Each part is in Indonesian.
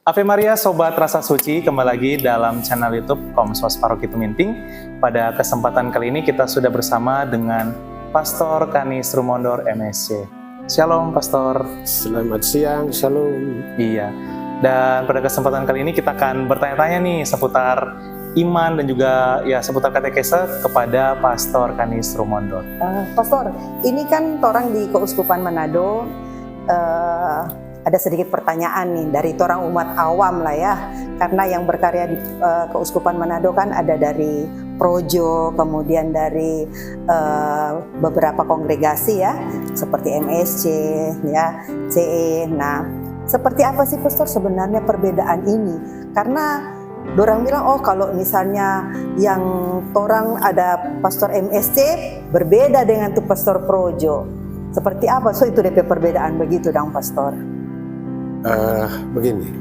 Ave Maria Sobat Rasa Suci, kembali lagi dalam channel YouTube Komsos Paroki Tuminting. Pada kesempatan kali ini kita sudah bersama dengan Pastor Kanis Rumondor MSC. Shalom Pastor. Selamat siang, shalom. Iya. Dan pada kesempatan kali ini kita akan bertanya-tanya nih seputar iman dan juga ya seputar katekese kepada Pastor Kanis Rumondor. Pastor, ini kan orang di Keuskupan Manado ada sedikit pertanyaan nih dari orang umat awam lah ya, karena yang berkarya di Keuskupan Manado kan ada dari Projo, kemudian dari beberapa kongregasi ya, seperti MSC, ya, CE. Nah, seperti apa sih Pastor sebenarnya perbedaan ini? Karena dorang bilang, oh kalau misalnya yang orang ada Pastor MSC berbeda dengan tuh Pastor Projo. Seperti apa? So itu DP perbedaan begitu dong Pastor? Begini,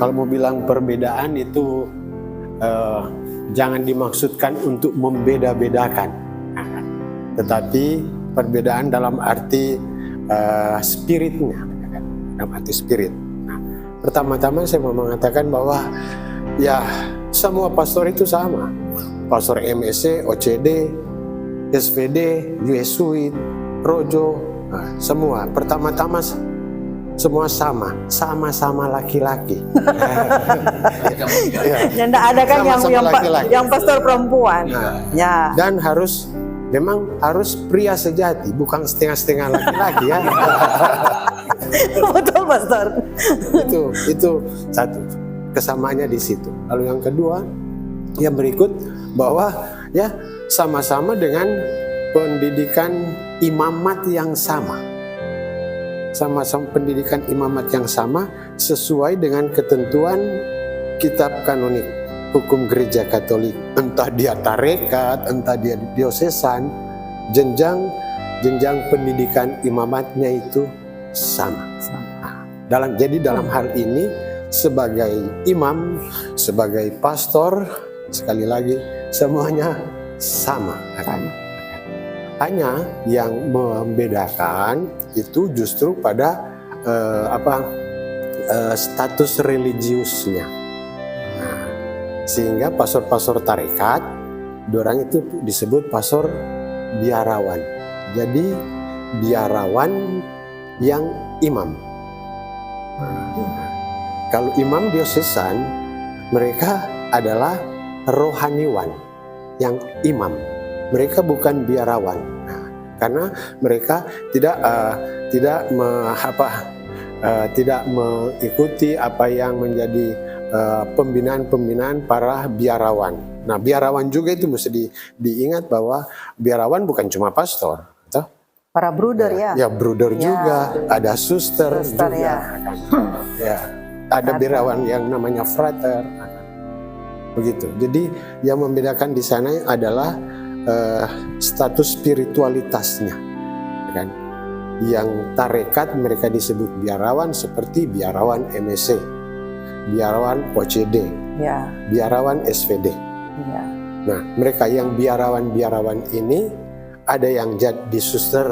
kalau mau bilang perbedaan itu jangan dimaksudkan untuk membeda-bedakan, tetapi perbedaan dalam arti spiritnya, dalam arti spirit. Nah, pertama-tama saya mau mengatakan bahwa ya semua pastor itu sama, pastor MSC, OCD, SVD, Yesuit, Projo, semua. Pertama-tama semua sama-sama laki-laki. Ya, enggak ada kan yang pastor perempuan. Nah, ya. Dan memang harus pria sejati, bukan setengah-setengah laki-laki ya. Betul Pastor. Itu satu kesamaannya di situ. Lalu yang kedua, yang berikut bahwa ya sama-sama dengan pendidikan imamat yang sama. Sama-sama pendidikan imamat yang sama sesuai dengan ketentuan kitab kanonik hukum gereja Katolik. Entah dia tarekat, entah dia diosesan, jenjang pendidikan imamatnya itu sama. Jadi dalam hal ini sebagai imam, sebagai pastor, sekali lagi semuanya sama. Hanya yang membedakan itu justru pada status religiusnya. Nah, sehingga pastor-pastor tarekat, dorang itu disebut pastor biarawan. Jadi biarawan yang imam. Kalau imam diosesan, mereka adalah rohaniwan yang imam. Mereka bukan biarawan, karena mereka tidak mengikuti apa yang menjadi pembinaan para biarawan. Nah, biarawan juga itu mesti diingat bahwa biarawan bukan cuma pastor, toh? Para bruder ya. Ya bruder juga, ada suster juga. Ya. Ya, ada biarawan yang namanya frater. Begitu. Jadi yang membedakan di sana adalah status spiritualitasnya, kan? Yang tarekat mereka disebut biarawan seperti biarawan MSC, biarawan OCD, ya. Biarawan SVD. Ya. Nah, mereka yang biarawan ini ada yang jadi suster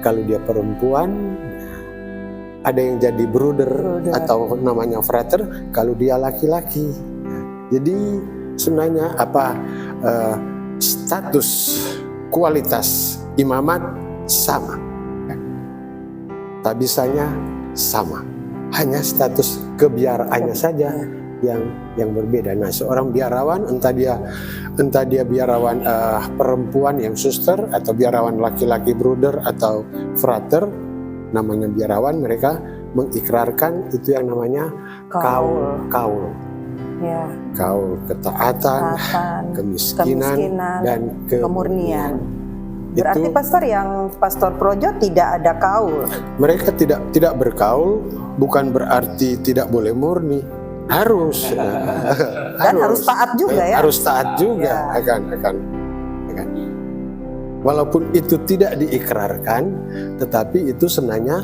kalau dia perempuan, ada yang jadi bruder. Atau namanya frater kalau dia laki-laki. Jadi sebenarnya status kualitas imamat sama, tabisanya sama, hanya status kebiaraannya saja yang berbeda. Nah, seorang biarawan entah dia biarawan perempuan yang suster atau biarawan laki-laki bruder atau frater, namanya biarawan, mereka mengikrarkan itu yang namanya kaul. Ya. Kaul ketaatan, kemiskinan dan kemurnian. Berarti pastor yang pastor Projo tidak ada kaul. Mereka tidak berkaul, bukan berarti tidak boleh murni. Harus. Dan harus taat juga ya. Harus taat juga, ya. akan. Walaupun itu tidak diikrarkan, tetapi itu sebenarnya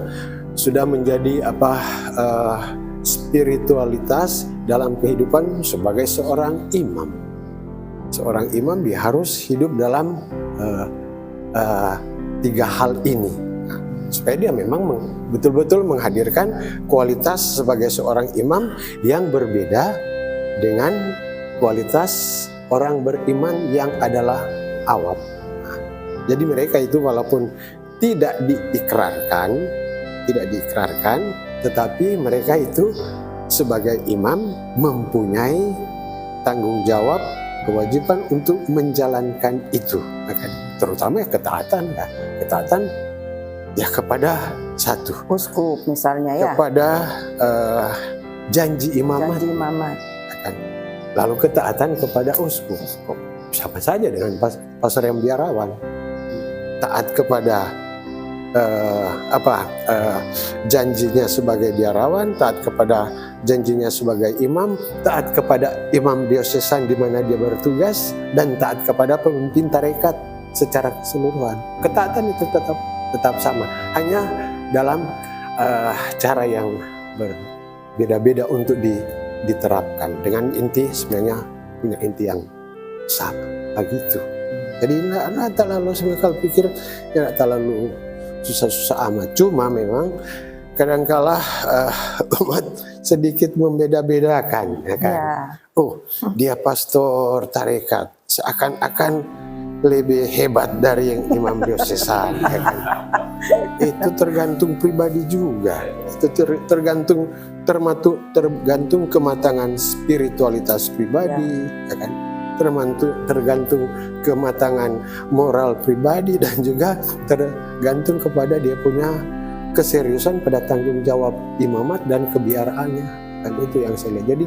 sudah menjadi spiritualitas dalam kehidupan sebagai seorang imam. Seorang imam dia harus hidup dalam tiga hal ini. supaya dia memang betul-betul menghadirkan kualitas sebagai seorang imam yang berbeda dengan kualitas orang beriman yang adalah awam. Nah, jadi mereka itu walaupun tidak diikrarkan, tetapi mereka itu sebagai imam mempunyai tanggung jawab, kewajiban untuk menjalankan itu, terutama ketaatan ya kepada satu, uskup misalnya ya, kepada janji imamat, lalu ketaatan kepada uskup, sama saja dengan pastor yang biarawan, taat kepada janjinya sebagai biarawan, taat kepada janjinya sebagai imam, taat kepada imam diosesan di mana dia bertugas, dan taat kepada pemimpin tarekat secara keseluruhan. Ketaatan itu tetap sama, hanya dalam cara yang berbeda-beda untuk diterapkan, dengan inti sebenarnya punya inti yang sama, begitu. Jadi nggak terlalu kalau pikir nggak terlalu susah-susah amat. Cuma memang kadangkala umat sedikit membeda-bedakan, ya kan? Ya. Oh, dia pastor tarekat, seakan-akan lebih hebat dari yang imam diosesan, ya kan? Itu tergantung pribadi juga. Itu tergantung kematangan spiritualitas pribadi, ya kan? Tergantung kematangan moral pribadi, dan juga tergantung kepada dia punya keseriusan pada tanggung jawab imamat dan kebiaraannya. Dan itu yang saya lihat. Jadi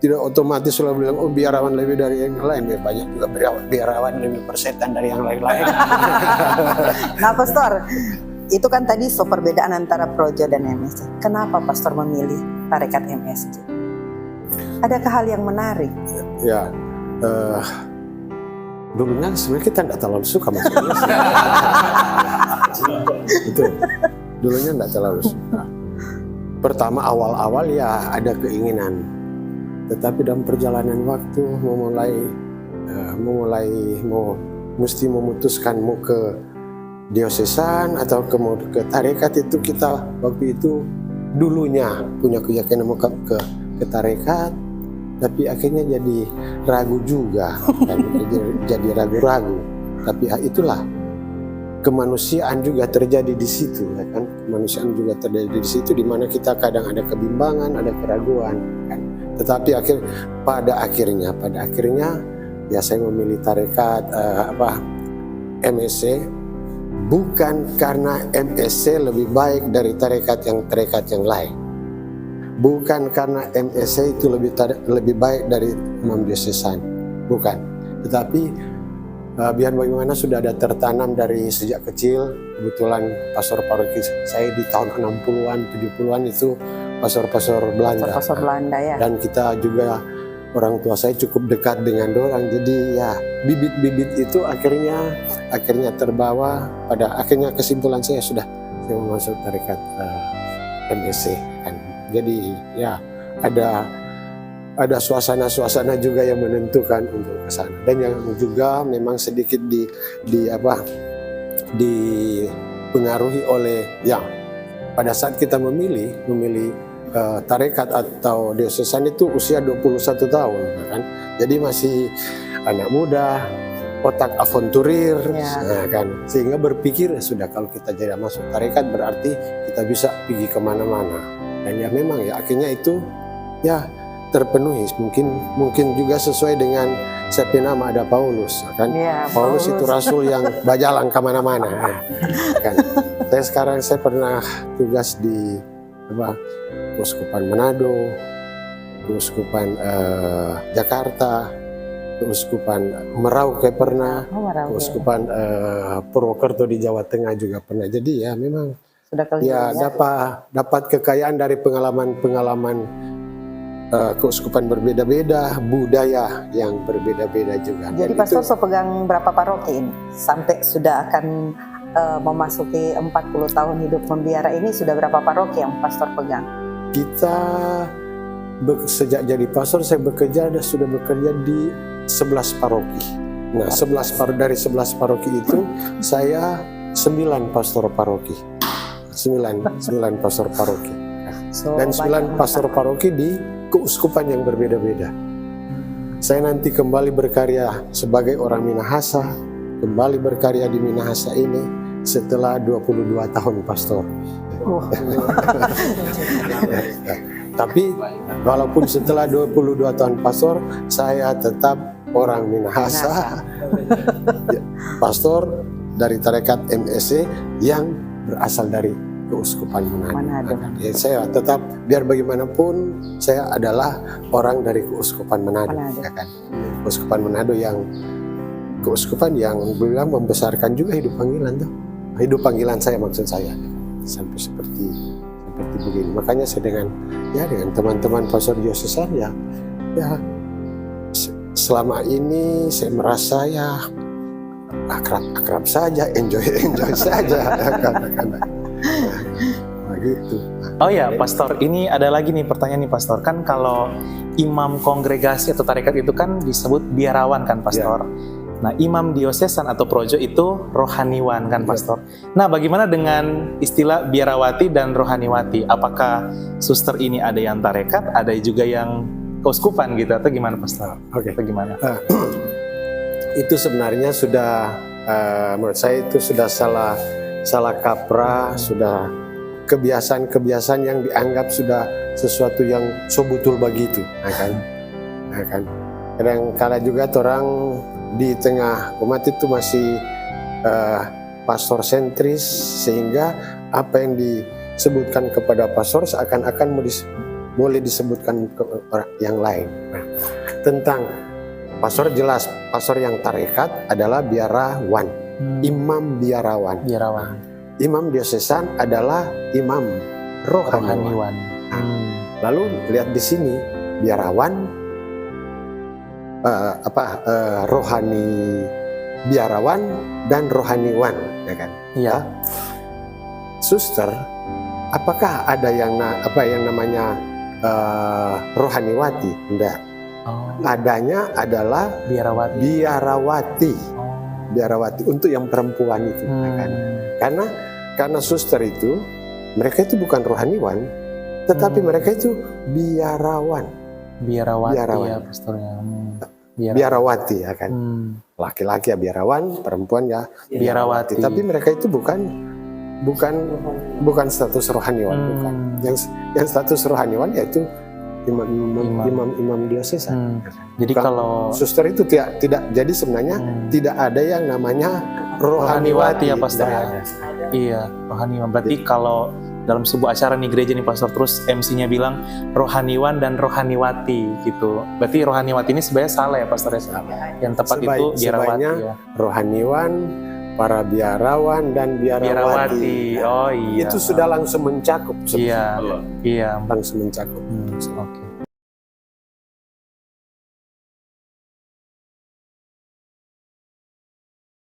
tidak otomatis selalu bilang biarawan lebih dari yang lain. Banyak juga biarawan lebih persetan dari yang lain-lain. Nah, Pastor, itu kan tadi perbedaan antara Projo dan MSC. Kenapa Pastor memilih tarekat MSC? Adakah hal yang menarik? Ya, dulunya sebenarnya kita tidak terlalu suka masuknya. Betul, dulunya tidak terlalu suka. Pertama awal-awal ya ada keinginan, tetapi dalam perjalanan waktu mesti memutuskan mau ke diosesan atau ke tarekat, itu kita waktu itu dulunya punya keyakinan mau ke tarekat. Tapi akhirnya jadi ragu juga, kan? jadi ragu-ragu. Tapi itulah kemanusiaan juga terjadi di situ, ya kan? Kemanusiaan juga terjadi di situ, di mana kita kadang ada kebimbangan, ada keraguan, kan? Tetapi pada akhirnya, ya saya memilih tarekat MSC bukan karena MSC lebih baik dari tarekat yang lain. Bukan karena MSC itu lebih baik dari imam diosesan, bukan. Tetapi biar bagaimana sudah ada tertanam dari sejak kecil. Kebetulan pastor paroki saya di tahun 60-an, 70-an itu pastor Belanda. Pastor Belanda ya. Dan kita juga orang tua saya cukup dekat dengan dorang. Jadi ya bibit-bibit itu akhirnya terbawa pada akhirnya kesimpulan saya mau masuk tarekat MSC kan. Jadi ya ada suasana-suasana juga yang menentukan untuk ke sana, dan yang juga memang sedikit dipengaruhi oleh yang pada saat kita memilih tarekat atau diosesan itu usia 21 tahun kan. Jadi masih anak muda, otak aventurir ya. Kan, sehingga berpikir sudah kalau kita jadi masuk tarekat berarti kita bisa pergi kemana-mana. Dan ya memang ya akhirnya itu ya terpenuhi, mungkin juga sesuai dengan nama ada Paulus kan ya, Paulus itu rasul yang bajalang kemana-mana kan. Saya pernah tugas di Keuskupan Manado, Keuskupan Jakarta, Keuskupan Merauke pernah, Keuskupan Purwokerto di Jawa Tengah juga pernah. Jadi ya memang ya dapat kekayaan dari pengalaman keuskupan berbeda-beda, budaya yang berbeda-beda juga. Jadi Pastor pegang berapa paroki sampai sudah akan memasuki 40 tahun hidup membiara ini, sudah berapa paroki yang Pastor pegang? Kita sejak jadi pastor saya sudah bekerja di 11 paroki. Nah, dari 11 paroki itu saya 9 pastor paroki. 9 pastor paroki. So, Dan 9 banyak pastor paroki di keuskupan yang berbeda-beda. Saya nanti kembali berkarya sebagai orang Minahasa, kembali berkarya di Minahasa ini setelah 22 tahun pastor. Wah. Tapi walaupun setelah 22 tahun pastor, saya tetap orang Minahasa. Ya, pastor dari tarekat MSC yang berasal dari keuskupan Manado. Ya, saya tetap, biar bagaimanapun saya adalah orang dari keuskupan Manado. Ya kan? Keuskupan Manado yang keuskupan yang bilang membesarkan juga hidup panggilan tuh. Hidup panggilan saya, maksud saya sampai seperti begini. Makanya saya dengan teman-teman pastor diosesan ya selama ini saya merasa ya akrab saja, enjoy saja. Nah, gitu. Oh ya, Pastor, ini ada lagi nih pertanyaan nih, Pastor. Kan kalau imam kongregasi atau tarekat itu kan disebut biarawan kan, Pastor. Nah, imam diosesan atau projo itu rohaniwan kan, Pastor. Nah, bagaimana dengan istilah biarawati dan rohaniwati? Apakah suster ini ada yang tarekat, ada juga yang keuskupan gitu, atau gimana, Pastor? Oke. Atau gimana? Itu sebenarnya sudah menurut saya itu sudah salah kaprah, sudah kebiasaan-kebiasaan yang dianggap sudah sesuatu yang so betul begitu, kan? Kadang-kala juga orang di tengah umat itu masih pastor sentris, sehingga apa yang disebutkan kepada pastor seakan-akan boleh disebutkan ke orang yang lain. Nah, tentang pastor jelas, pastor yang tarekat adalah biarawan, imam biarawan. Imam diosesan adalah imam rohaniwan. Lalu lihat di sini biarawan rohani biarawan dan rohaniwan, ya kan? Iya. Suster, apakah ada yang namanya rohaniwati? Enggak. Adanya adalah biarawati. Biarawati untuk yang perempuan itu, ya kan? Karena suster itu mereka itu bukan rohaniwan, tetapi mereka itu biarawan. Biarawati. Ya, pastornya. Biarawati, ya kan. Laki-laki ya biarawan, perempuan ya biarawati. Tapi mereka itu bukan status rohaniwan, bukan. Yang status rohaniwan yaitu imam diosesan. Jadi kalau suster itu tidak jadi sebenarnya tidak ada yang namanya rohaniwati ya, Pastor ya. Iya, rohaniwan. Berarti kalau dalam sebuah acara nih gereja nih, Pastor, terus MC-nya bilang rohaniwan dan rohaniwati gitu. Berarti rohaniwati ini sebenarnya salah ya, Pastor ya? Yang tepat itu biarawati ya. Rohaniwan, para biarawan dan biarawati. Oh iya. Itu sudah langsung mencakup. Iya. Langsung mencakup.